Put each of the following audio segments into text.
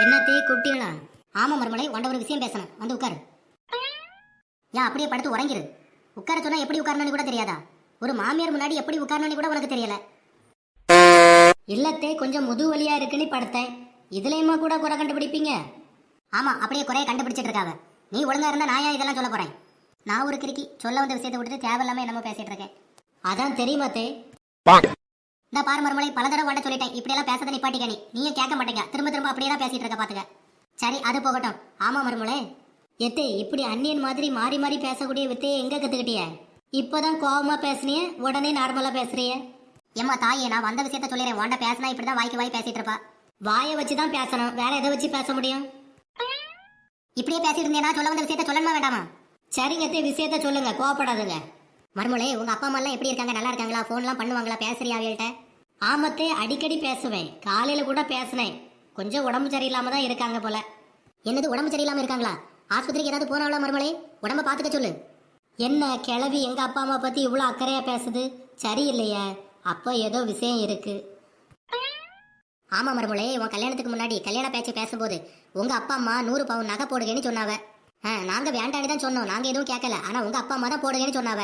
என்னத்தே குட்டிகளா? ஆமா மருமலை, உண்ட ஒரு விஷயம் பேசணும், வந்து உட்காரு. ஏன் அப்படியே படுத்து உறங்கிரு? உட்கார சொன்னா எப்படி உட்காரணும்னு கூட தெரியாதா? ஒரு மாமியார் முன்னாடி எப்படி உட்காரணும்னு கூட உனக்கு தெரியல. இல்லத்தே, கொஞ்சம் முது வலியா இருக்குன்னு படுத்தேன். இதுலயுமா கூட குறை கண்டுபிடிப்பீங்க? ஆமா, அப்படியே குறைய கண்டுபிடிச்சிட்டு இருக்காவ. நீ ஒழுங்கா இருந்தா நான் ஏன் இதெல்லாம் சொல்ல போறேன்? நான் ஒரு கிறுக்கி சொல்ல வந்த விஷயத்தை விட்டுட்டு தேவையில்லாம என்னமோ பேசிட்டு இருக்கேன். அதான் தெரியுமாத்தே. இந்த பாரு மருமலை, பல தடவை வாட்ட சொல்லிட்டேன், இப்படி எல்லாம் பேசத நிப்பாட்டிக்க. நீயே கேட்க மாட்டேங்க, திரும்ப திரும்ப அப்படியே தான் பேசிட்டு இருக்க பாத்துக்க. சரி, அது போகட்டும். ஆமா மருமலை, எத்தே இப்படி அந்நியன் மாதிரி மாறி மாறி பேசக்கூடிய வித்தையை எங்க கத்துக்கிட்டிய? இப்பதான் கோவமா பேசுனிய, உடனே நார்மலா பேசுறிய. ஏமா தாயே, நான் வந்த விஷயத்த சொல்லிடுறேன். வாண்ட பேசினா இப்படிதான் வாய்க்கு வாய் பேசிட்டு இருப்பா. வாயை வச்சுதான் பேசணும், வேற எதை வச்சு பேச முடியும்? இப்படியே பேசிட்டு இருந்தேனா சொல்ல வந்த விஷயத்த சொல்லணுமா வேண்டாமா? சரிங்க அத்தை, விஷயத்த சொல்லுங்க, கோவப்படாதுங்க. மருமலை, உங்க அப்பா அம்மா எல்லாம் எப்படி இருக்காங்க? நல்லா இருக்காங்களா? போன்லாம் பண்ணுவாங்களா? பேசுறியா அவள்கிட்ட? ஆமத்தே, அடிக்கடி பேசுவேன். காலையில கூட பேசினேன். கொஞ்சம் உடம்பு சரியில்லாம தான் இருக்காங்க போல. என்னது, உடம்பு சரியில்லாம இருக்காங்களா? ஆஸ்பத்திரிக்கு ஏதாவது போனாவளா மருமலை? உடம்ப பாத்துக்க சொல்லு. என்ன கிளவி எங்க அப்பா அம்மா பத்தி இவ்வளவு அக்கறையா பேசுது? சரியில்லையா? அப்ப ஏதோ விஷயம் இருக்கு. ஆமா மருமலை, உன் கல்யாணத்துக்கு முன்னாடி கல்யாண பேச்சு பேசும்போது உங்க அப்பா அம்மா 100 பவுன் நகை போடுங்கன்னு சொன்னாவ. நாங்க வேண்டான்னு தான் சொன்னோம், நாங்க எதுவும் கேட்கல. ஆனா உங்க அப்பா அம்மா தான் போடுங்கன்னு சொன்னாவ.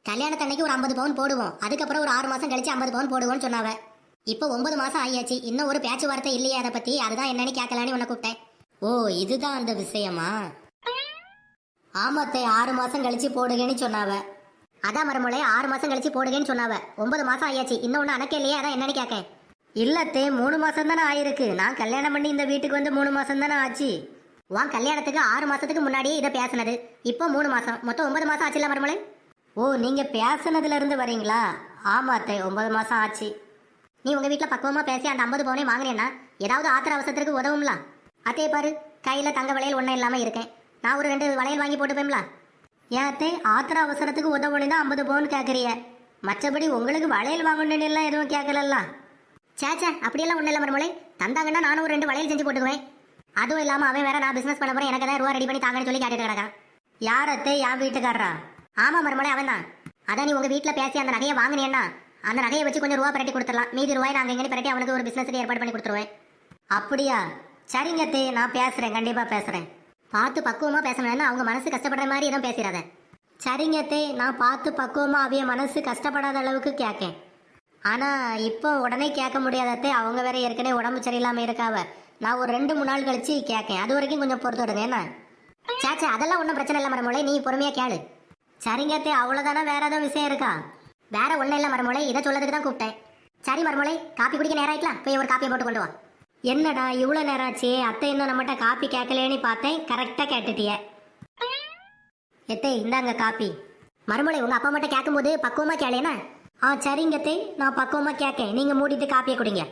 கல்யாணத்தன்னைக்கு ஒரு 50 பவுன் போடுவோம், அதுக்கப்புறம் ஒரு 6 மாசம் கழிச்சு 50 பவுன் போடுவோம்னு சொன்னாவ. இப்போ 9 மாசம் ஆயாச்சு, இன்னும் ஒரு பேச்சுவார்த்தை இல்லையே அதை பத்தி. அதுதான் என்னன்னு கேட்கலான்னு உன்னை கூப்பிட்டேன். ஓ, இதுதான் அந்த விஷயமா? ஆமாத்தே, 6 மாசம் கழிச்சு போடுங்கன்னு சொன்னாவ. அதான் மருமலை, 6 மாசம் கழிச்சு போடுங்கன்னு சொன்னாவ. 9 மாசம் ஆயாச்சு, இன்னும் ஒண்ணு அணக்க இல்லையே, அதான் என்னன்னு கேட்க. இல்லத்தே, 3 மாசம் தானே ஆயிருக்கு. நான் கல்யாணம் பண்ணி இந்த வீட்டுக்கு வந்து 3 மாசம் தானே ஆச்சு. உன் கல்யாணத்துக்கு 6 மாசத்துக்கு முன்னாடியே இதை பேசினது. இப்போ 3 மாசம், மொத்தம் 9 மாசம் ஆச்சுல்ல மருமலை? ஓ, நீங்க பேசுனதுல இருந்து வரீங்களா? ஆமா அத்தை, 9 மாசம் ஆச்சு. நீ உங்க வீட்டுல பக்குவமா பேசி அந்த 50 பவுனே வாங்கினேன்னா ஏதாவது ஆத்திர அவசரத்துக்கு உதவும்ல. அத்தே பாரு, கையில தங்க வளையல் ஒன்றும் இல்லாம இருக்கேன். நான் ஒரு 2 வளையல் வாங்கி போட்டு போய்ங்களா? ஏன் அத்தே, ஆத்திர அவசரத்துக்கு உதவுன்னு தான் 50 பவுன் கேட்குறிய? மற்றபடி உங்களுக்கு வளையல் வாங்கணுன்னு எல்லாம் எதுவும் கேட்கலல்ல? சேச்சா, அப்படியெல்லாம் ஒன்றும் இல்லை மருமலை. தந்தாங்கன்னா நானும் ஒரு 2 வளையல் செஞ்சு போட்டுக்குவேன். அதுவும் இல்லாமல் அவன் வேற நான் பிசினஸ் பண்ண போறேன், எனக்கு தான் ரூபா ரெடி பண்ணி தாங்கன்னு சொல்லி கேட்டுட்டு கிடக்கான். யார் அத்தை? என் வீட்டுக்காரரா? ஆமா மருமலை, அவன் தான். அதான் நீ உங்க வீட்டில் பேசி அந்த நகையை வாங்கினேன்னா அந்த நகையை வச்சு கொஞ்சம் ரூபா பிரட்டி கொடுத்துடலாம். மீதி ரூபாய் நாங்கள் எங்கே பிரட்டி அவனுக்கு ஒரு பிசினஸுக்கு ஏற்பாடு பண்ணி கொடுத்துருவேன். அப்படியா? சரிங்க அத்தை, நான் பேசுறேன், கண்டிப்பா பேசுறேன். பார்த்து பக்குவமா பேசணும்னா அவங்க மனசு கஷ்டப்படுற மாதிரி எதுவும் பேசிடாத. சரிங்க அத்தை, நான் பார்த்து பக்குவமா அவைய மனசு கஷ்டப்படாத அளவுக்கு கேட்கேன். ஆனா இப்போ உடனே கேட்க முடியாதத்தை, அவங்க வேற ஏற்கனவே உடம்பு சரியில்லாம இருக்காவ. நான் ஒரு 2-3 நாள் கழிச்சு கேட்கேன், அது வரைக்கும் கொஞ்சம் பொறுத்து விடுங்க. என்ன? சேச்சா, அதெல்லாம் ஒன்றும் பிரச்சனை இல்லை மருமலை, நீ பொறுமையா கேளு. சரிங்க அத்தை, அவ்வளோதானே? வேற ஏதோ விஷயம் இருக்கா? வேற ஒன்றும் இல்லை மருமலை, இதை சொல்லதுக்கு தான் கூப்பிட்டேன். சரி மருமலை, காப்பி குடிக்க நேரம் ஆயிக்கலாம், போய் ஒரு காப்பியை போட்டு கொண்டு வா. என்னடா இவ்வளோ நேரம் ஆச்சு? அத்தை இன்னும் நம்மகிட்ட காப்பி கேட்கலேன்னு பார்த்தேன், கரெக்டாக கேட்டுட்டிய. எத்தே, இந்தாங்க காப்பி. மருமலை, உங்க அப்பா மட்டும் கேட்கும்போது பக்குவமா கேளேனா? சரிங்க அத்தை, நான் பக்குவமா கேட்கேன், நீங்க மூடிட்டு காப்பியை குடிங்க.